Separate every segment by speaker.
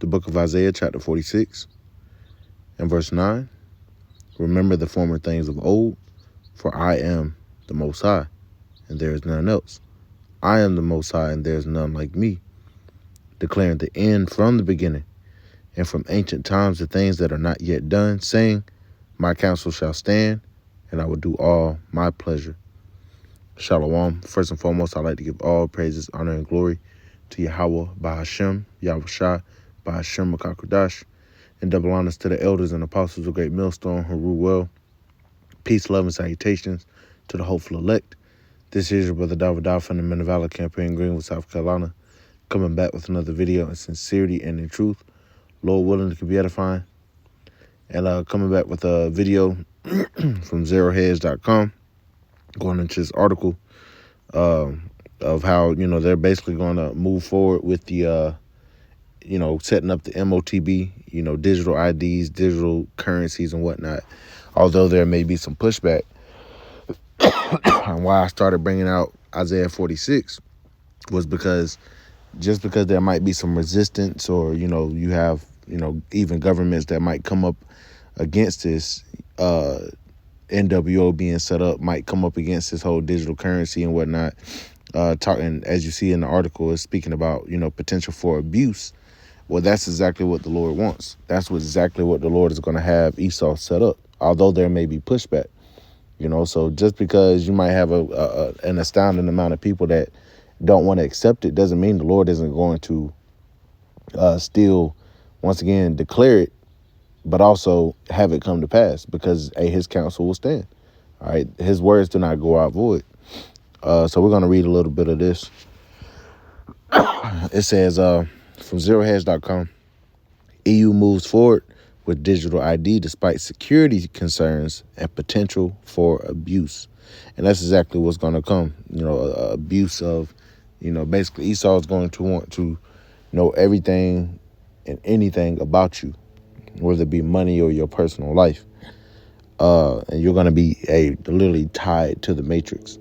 Speaker 1: the book of Isaiah, chapter 46, and verse 9. Remember the former things of old, for I am the Most High, and there is none else. I am the Most High, and there is none like me, declaring the end from the beginning, and from ancient times the things that are not yet done, saying, my counsel shall stand, and I will do all my pleasure. Shalom. First and foremost, I'd like to give all praises, honor, and glory to Yahweh, Bahashem, Yahweh Shai, Bahashem Makakudash, and double honors to the elders and apostles of Great Millstone who rule well. Peace, love, and salutations to the hopeful elect. This is your brother David from the Men of Valor campaign, Greenwood, South Carolina, coming back with another video in sincerity and in truth. Lord willing, it can be edifying. And coming back with a video from zeroheads.com, going into this article of how, they're basically going to move forward with the, setting up the MOTB, digital IDs, digital currencies and whatnot. Although there may be some pushback. And why I started bringing out Isaiah 46 was because there might be some resistance, or, you have, even governments that might come up against this, NWO being set up, might come up against this whole digital currency and whatnot. Talking, as you see in the article, is speaking about, potential for abuse. Well, that's exactly what the Lord wants. That's exactly what the Lord is going to have Esau set up, although there may be pushback. So just because you might have an astounding amount of people that don't want to accept it doesn't mean the Lord isn't going to still, once again, declare it, but also have it come to pass, because his counsel will stand. All right. His words do not go out void. So we're going to read a little bit of this. It says from zeroheads.com, EU moves forward with digital ID despite security concerns and potential for abuse. And that's exactly what's going to come. Abuse of, basically Esau is going to want to know everything and anything about you, whether it be money or your personal life. And you're going to be literally tied to the matrix.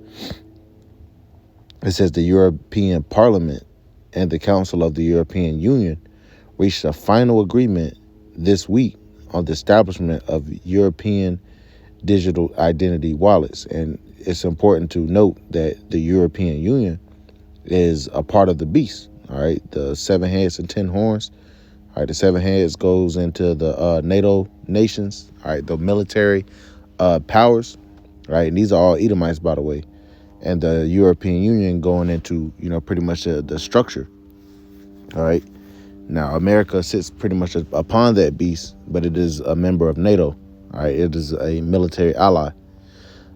Speaker 1: It says the European Parliament and the Council of the European Union reached a final agreement this week on the establishment of European digital identity wallets. And it's important to note that the European Union is a part of the beast. All right. The 7 heads and 10 horns. All right. The 7 heads goes into the NATO nations. All right. The military powers. Right. And these are all Edomites, by the way. And the European Union going into, pretty much the structure. All right. Now, America sits pretty much upon that beast, but it is a member of NATO. All right. It is a military ally.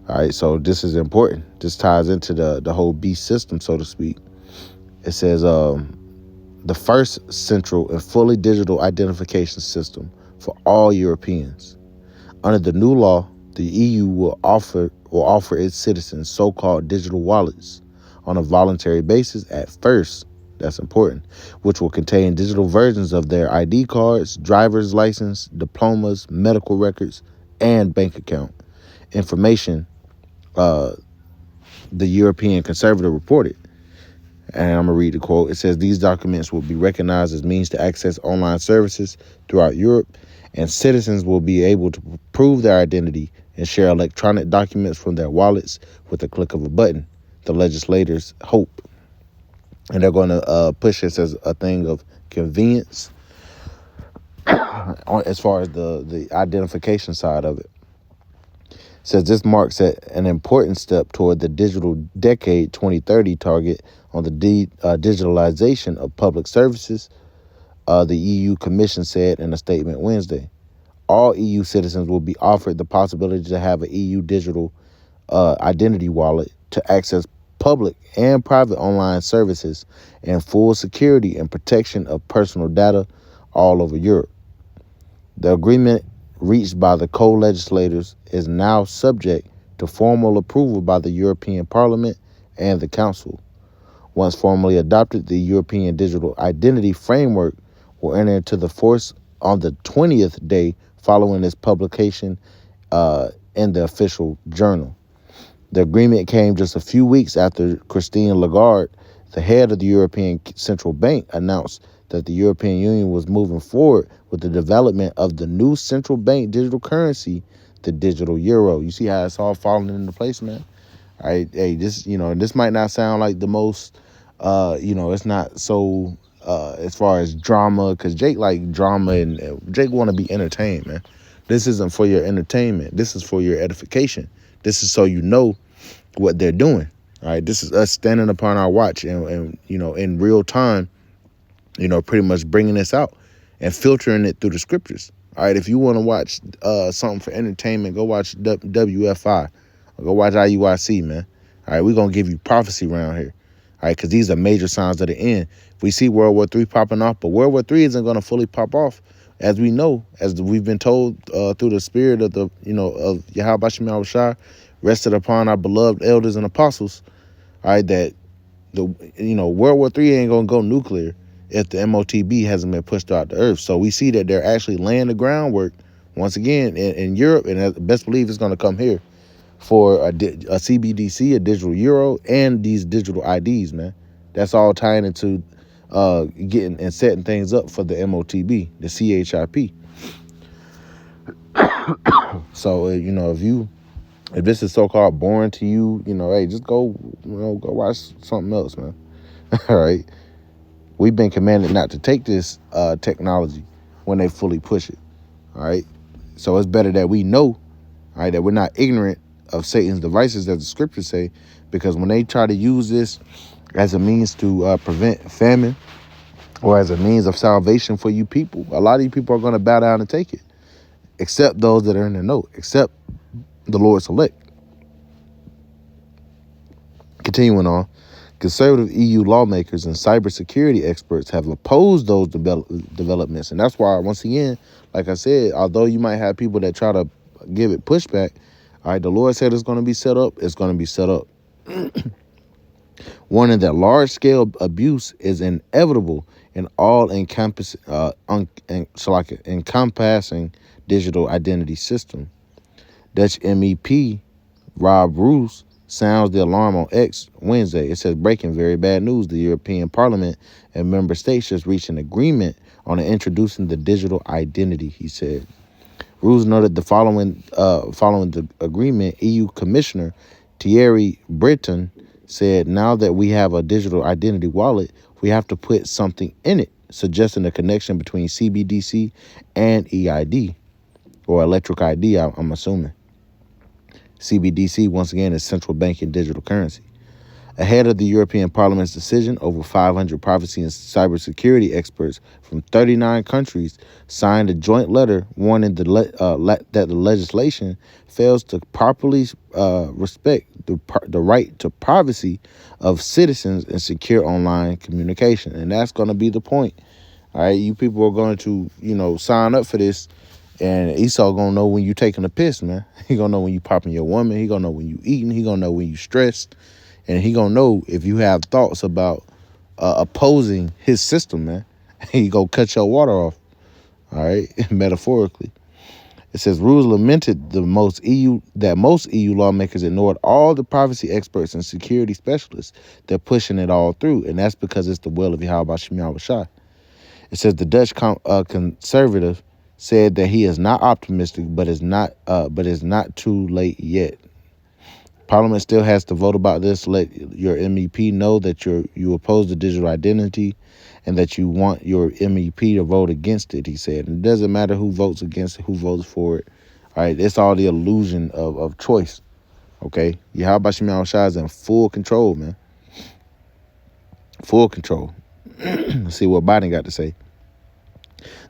Speaker 1: All right. So this is important. This ties into the whole beast system, so to speak. It says the first central and fully digital identification system for all Europeans. Under the new law, the EU will offer its citizens so-called digital wallets on a voluntary basis at first. That's important, which will contain digital versions of their ID cards, driver's license, diplomas, medical records, and bank account information, the European Conservative reported. And I'm going to read the quote. It says these documents will be recognized as means to access online services throughout Europe, and citizens will be able to prove their identity and share electronic documents from their wallets with the click of a button, the legislators hope. And they're going to push this as a thing of convenience as far as the identification side of it. It says this marks an important step toward the digital decade 2030 target on the digitalization of public services, the EU Commission said in a statement Wednesday. All EU citizens will be offered the possibility to have an EU digital identity wallet to access public and private online services and full security and protection of personal data all over Europe. The agreement reached by the co-legislators is now subject to formal approval by the European Parliament and the Council. Once formally adopted, the European Digital Identity Framework will enter into the force on the 20th day following its publication in the official journal. The agreement came just a few weeks after Christine Lagarde, The head of the European Central Bank announced that the European Union was moving forward with the development of the new central bank digital currency, the digital euro. You see how it's all falling into place, man? All right, hey, this might not sound like the most, it's not so as far as drama, because Jake like drama and Jake want to be entertained, man. This isn't for your entertainment. This is for your edification. This is so you know what they're doing. All right, this is us standing upon our watch and in real time, pretty much bringing this out and filtering it through the scriptures. All right, if you want to watch something for entertainment, go watch WFI or go watch IUIC, man. All right, we're going to give you prophecy around here. All right, because these are major signs of the end. We see World War III popping off, but World War III isn't going to fully pop off, as we know, as we've been told through the spirit of of Yahweh Shem Shai, rested upon our beloved elders and apostles. All right, that World War III ain't gonna go nuclear if the MOTB hasn't been pushed out the earth. So we see that they're actually laying the groundwork once again in Europe, and best believe it's gonna come here for a CBDC, a digital euro, and these digital IDs, man. That's all tying into getting and setting things up for the MOTB, the CHIP. So if this is so-called boring to you, hey, just go watch something else, man. All right. We've been commanded not to take this technology when they fully push it. All right. So it's better that we know, all right, that we're not ignorant of Satan's devices, as the scriptures say, because when they try to use this as a means to prevent famine or as a means of salvation for you people, a lot of you people are going to bow down and take it, except those that are in the know, except the Lord's elect. Continuing on, conservative EU lawmakers and cybersecurity experts have opposed those developments. And that's why, once again, like I said, although you might have people that try to give it pushback, all right, the Lord said it's going to be set up, it's going to be set up. Warning that large-scale abuse is inevitable in all encompassing digital identity system. Dutch MEP Rob Roos sounds the alarm on X Wednesday. It says, breaking very bad news. The European Parliament and member states just reached an agreement on introducing the digital identity, he said. Roos noted the following the agreement, EU Commissioner Thierry Breton said, now that we have a digital identity wallet, we have to put something in it, suggesting a connection between CBDC and EID, or electric ID, I'm assuming. CBDC, once again, is central banking digital currency. Ahead of the European Parliament's decision, over 500 privacy and cybersecurity experts from 39 countries signed a joint letter warning that the legislation fails to properly respect the right to privacy of citizens and secure online communication. And that's going to be the point. All right, you people are going to, sign up for this. And Esau gonna know when you taking a piss, man. He gonna know when you popping your woman. He gonna know when you eating. He gonna know when you stressed. And he gonna know if you have thoughts about opposing his system, man. He gonna cut your water off, all right, metaphorically. It says, Roos lamented that most EU lawmakers ignored all the privacy experts and security specialists. They're pushing it all through, and that's because it's the will of Yahweh Shem Shai. It says the Dutch conservative said that he is not optimistic, but is not too late yet. Parliament still has to vote about this. Let your MEP know that you oppose the digital identity and that you want your MEP to vote against it, he said. And it doesn't matter who votes against it, who votes for it. All right, it's all the illusion of choice, okay? Yahweh Shem Shai is in full control, man. Full control. Let's see what Biden got to say.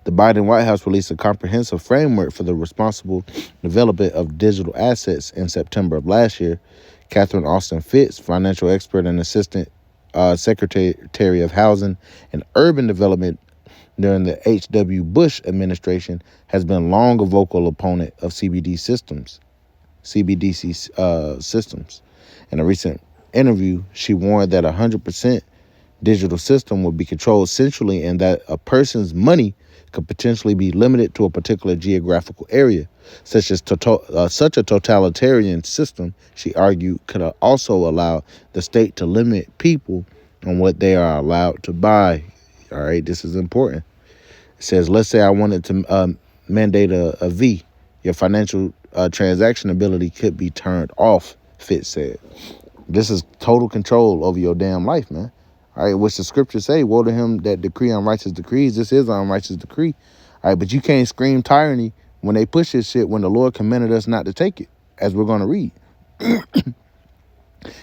Speaker 1: The Biden White House released a comprehensive framework for the responsible development of digital assets in September of last year. Catherine Austin Fitts, financial expert and assistant secretary of Housing and Urban Development during the H.W. Bush administration, has been long a vocal opponent of CBDC systems. In a recent interview, she warned that 100% digital system would be controlled centrally and that a person's money could potentially be limited to a particular geographical area. Such a totalitarian system, she argued, could also allow the state to limit people on what they are allowed to buy. All right, this is important. It says, let's say I wanted to mandate a V. Your financial transaction ability could be turned off, Fitz said. This is total control over your damn life, man. All right, which the scriptures say, woe to him that decree unrighteous decrees. This is an unrighteous decree. All right, but you can't scream tyranny when they push this shit when the Lord commanded us not to take it, as we're going to read.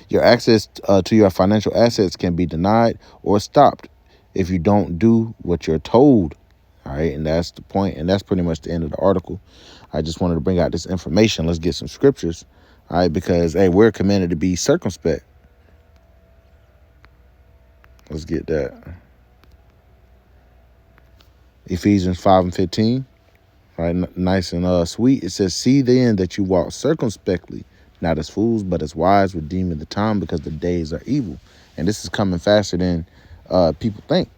Speaker 1: Your access to your financial assets can be denied or stopped if you don't do what you're told. All right, and that's the point, and that's pretty much the end of the article. I just wanted to bring out this information. Let's get some scriptures. All right, because, hey, we're commanded to be circumspect. Let's get that. Ephesians 5:15. All right, nice and sweet. It says, see then that you walk circumspectly, not as fools, but as wise, redeeming the time because the days are evil. And this is coming faster than people think.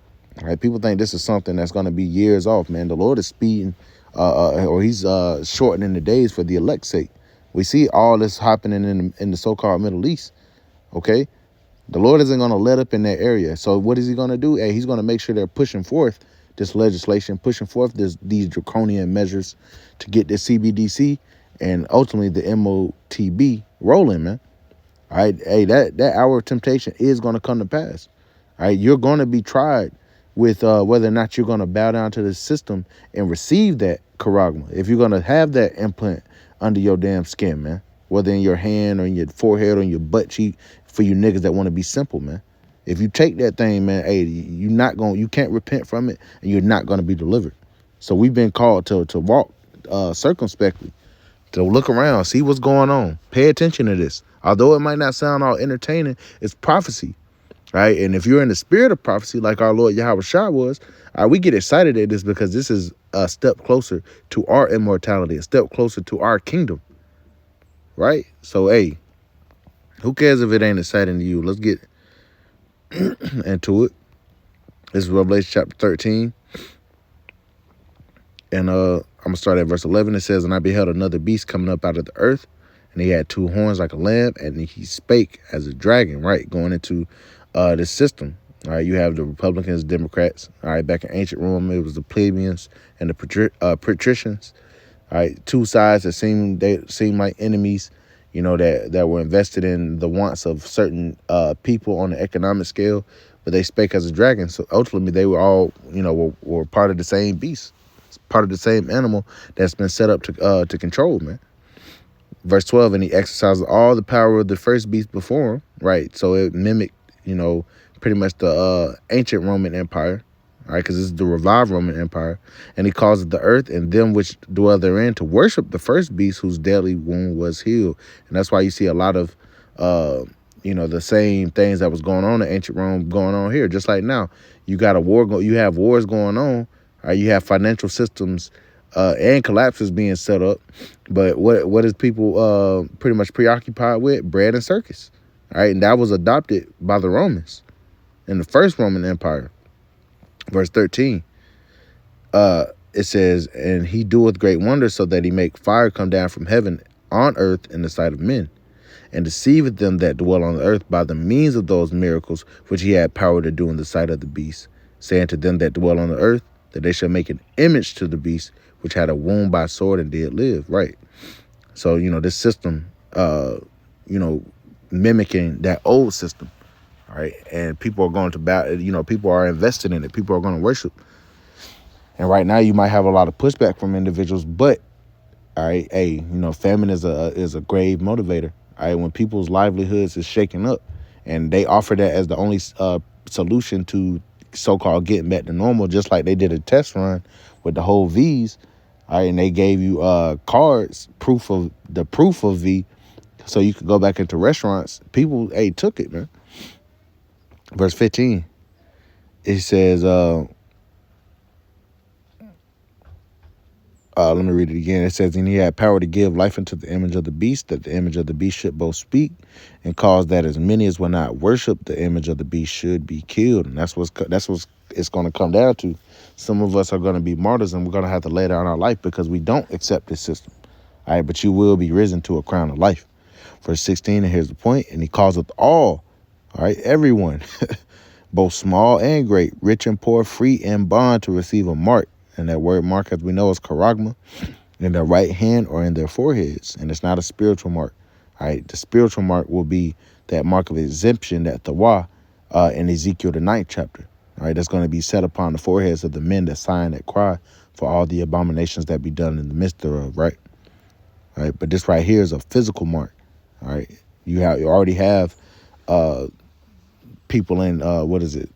Speaker 1: All right, people think this is something that's going to be years off, man. The Lord is speeding, or he's shortening the days for the elect's sake. We see all this happening in the so-called Middle East, okay? The Lord isn't going to let up in that area. So what is he going to do? Hey, he's going to make sure they're pushing forth this legislation, pushing forth these draconian measures to get the CBDC and ultimately the MOTB rolling, man. All right, hey, that hour of temptation is going to come to pass. All right, you're going to be tried with whether or not you're going to bow down to the system and receive that charagma. If you're going to have that implant under your damn skin, man, whether in your hand or in your forehead or in your butt cheek, for you niggas that want to be simple, man. If you take that thing, man, hey, you can't repent from it, and you're not going to be delivered. So we've been called to walk circumspectly, to look around, see what's going on, pay attention to this. Although it might not sound all entertaining, it's prophecy, right? And if you're in the spirit of prophecy, like our Lord Yahweh Shah was, we get excited at this because this is a step closer to our immortality, a step closer to our kingdom, right? So, hey, who cares if it ain't exciting to you? Let's get into it. This is Revelation chapter 13. And I'm going to start at verse 11. It says, and I beheld another beast coming up out of the earth, and he had two horns like a lamb, and he spake as a dragon, right? Going into this system. All right, you have the Republicans, Democrats. All right, back in ancient Rome, it was the plebeians and the patricians. All right, two sides that seemed like enemies, you know, that were invested in the wants of certain people on the economic scale, but they spake as a dragon. So ultimately, they were all, you know, were part of the same beast, part of the same animal that's been set up to control, man. Verse 12, and he exercised all the power of the first beast before him, right? So it mimicked, you know, pretty much the ancient Roman Empire, all right, because this is the revived Roman Empire. And he caused the earth and them which dwell therein to worship the first beast whose deadly wound was healed. And that's why you see a lot of, you know, the same things that was going on in ancient Rome going on here. Just like now, you got a war, you have wars going on, you have financial systems and collapses being set up. But what is people pretty much preoccupied with? Bread and circus. All right, and that was adopted by the Romans in the first Roman Empire. Verse 13, it says, and he doeth great wonders so that he make fire come down from heaven on earth in the sight of men, and deceiveth them that dwell on the earth by the means of those miracles which he had power to do in the sight of the beast, saying to them that dwell on the earth that they shall make an image to the beast which had a wound by sword and did live. Right. So, you know, this system, you know, mimicking that old system. All right. And people are going to bow, you know, people are invested in it. People are going to worship. And right now you might have a lot of pushback from individuals, but all right, hey, you know, famine is a grave motivator. All right, when people's livelihoods is shaking up, and they offer that as the only solution to so-called getting back to normal, just like they did a test run with the whole V's. All right, and they gave you cards, proof of V, so you could go back into restaurants. People, hey, took it, man. Verse 15, it says, let me read it again. It says, and he had power to give life unto the image of the beast, that the image of the beast should both speak, and cause that as many as will not worship the image of the beast should be killed. And that's what it's going to come down to. Some of us are going to be martyrs, and we're going to have to lay down our life because we don't accept this system. All right, but you will be risen to a crown of life. Verse 16, and here's the point, and he causeth all right, everyone both small and great, rich and poor, free and bond, to receive a mark. And that word mark, as we know, is charagma, in their right hand or in their foreheads. And it's not a spiritual mark. All right. The spiritual mark will be that mark of exemption, that tawah, in Ezekiel, the 9th chapter. All right. That's going to be set upon the foreheads of the men that sigh and that cry for all the abominations that be done in the midst thereof. Right. All right. But this right here is a physical mark. All right. You already have people in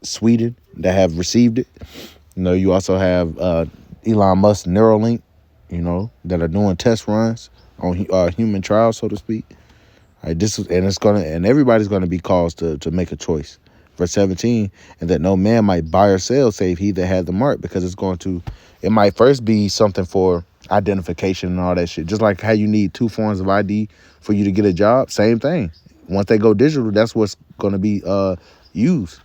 Speaker 1: Sweden that have received it. You know, you also have Elon Musk, Neuralink, you know, that are doing test runs on human trials, so to speak. All right, and everybody's gonna be caused to make a choice. Verse 17, and that no man might buy or sell save he that had the mark, because it might first be something for identification and all that shit. Just like how you need 2 forms of ID for you to get a job, same thing. Once they go digital, that's what's gonna be used.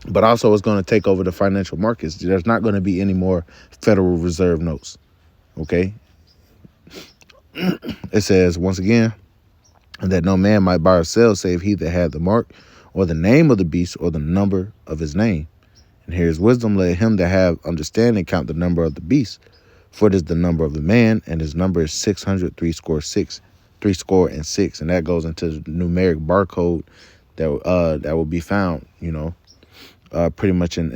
Speaker 1: But also it's gonna take over the financial markets. There's not gonna be any more Federal Reserve notes. Okay. It says once again, and that no man might buy or sell save he that had the mark, or the name of the beast, or the number of his name. And here's wisdom: let him that have understanding count the number of the beast, for it is the number of the man, and his number is 600 and six. And that goes into the numeric barcode that will be found, you know, pretty much in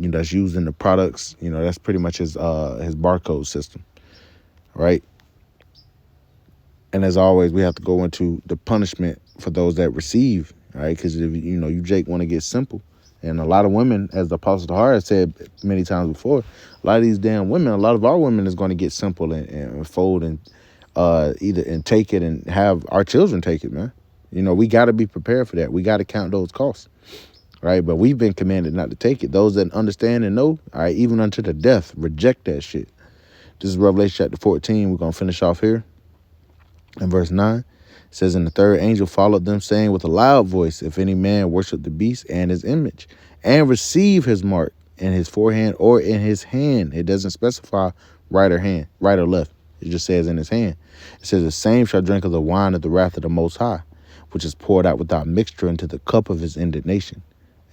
Speaker 1: you know, that's used in the products. You know, that's pretty much his barcode system, right? And as always, we have to go into the punishment for those that receive, right? Because if you know, you Jake want to get simple, and a lot of women, as the Apostle Tahar said many times before, a lot of these damn women, a lot of our women is going to get simple and fold and and take it and have our children take it, man. You know, we got to be prepared for that. We got to count those costs, right? But we've been commanded not to take it. Those that understand and know, all right, even unto the death, reject that shit. This is Revelation chapter 14. We're going to finish off here. In verse 9, it says, and the third angel followed them, saying with a loud voice, if any man worship the beast and his image, and receive his mark in his forehead or in his hand. It doesn't specify right or left. It just says in his hand. It says, the same shall drink of the wine of the wrath of the Most High, which is poured out without mixture into the cup of his indignation.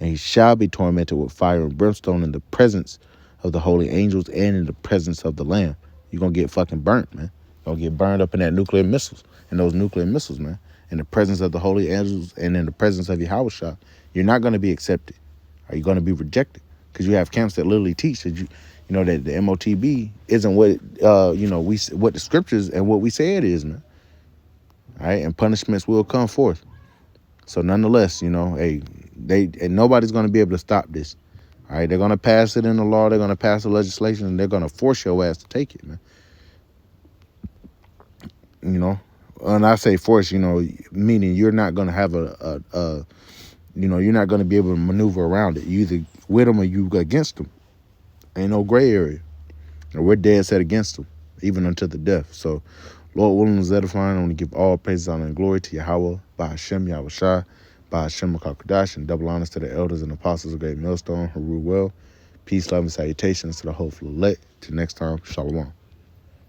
Speaker 1: And he shall be tormented with fire and brimstone in the presence of the holy angels and in the presence of the Lamb. You're going to get fucking burnt, man. Gonna get burned up in those nuclear missiles, man. In the presence of the holy angels and in the presence of Yahushua, you're not gonna be accepted. Are you gonna be rejected? Because you have camps that literally teach that you know that the MOTB isn't what you know what the scriptures and what we say it is, man. All right, and punishments will come forth. So nonetheless, you know, and nobody's gonna be able to stop this. All right, they're gonna pass it in the law. They're gonna pass the legislation, and they're gonna force your ass to take it, man. You know, and I say force, you know, meaning you're not going to have you know, you're not going to be able to maneuver around it. You either with them or you against them. Ain't no gray area. And we're dead set against them, even unto the death. So, Lord willing is edifying. I want to give all praises, honor, and glory to Yahweh, by Hashem, Yahweh Shai, by Hashem, Makakadash, and double honors to the elders and apostles of Great Millstone, who rule well. Peace, love, and salutations to the hopeful elect. Till next time, Shalom.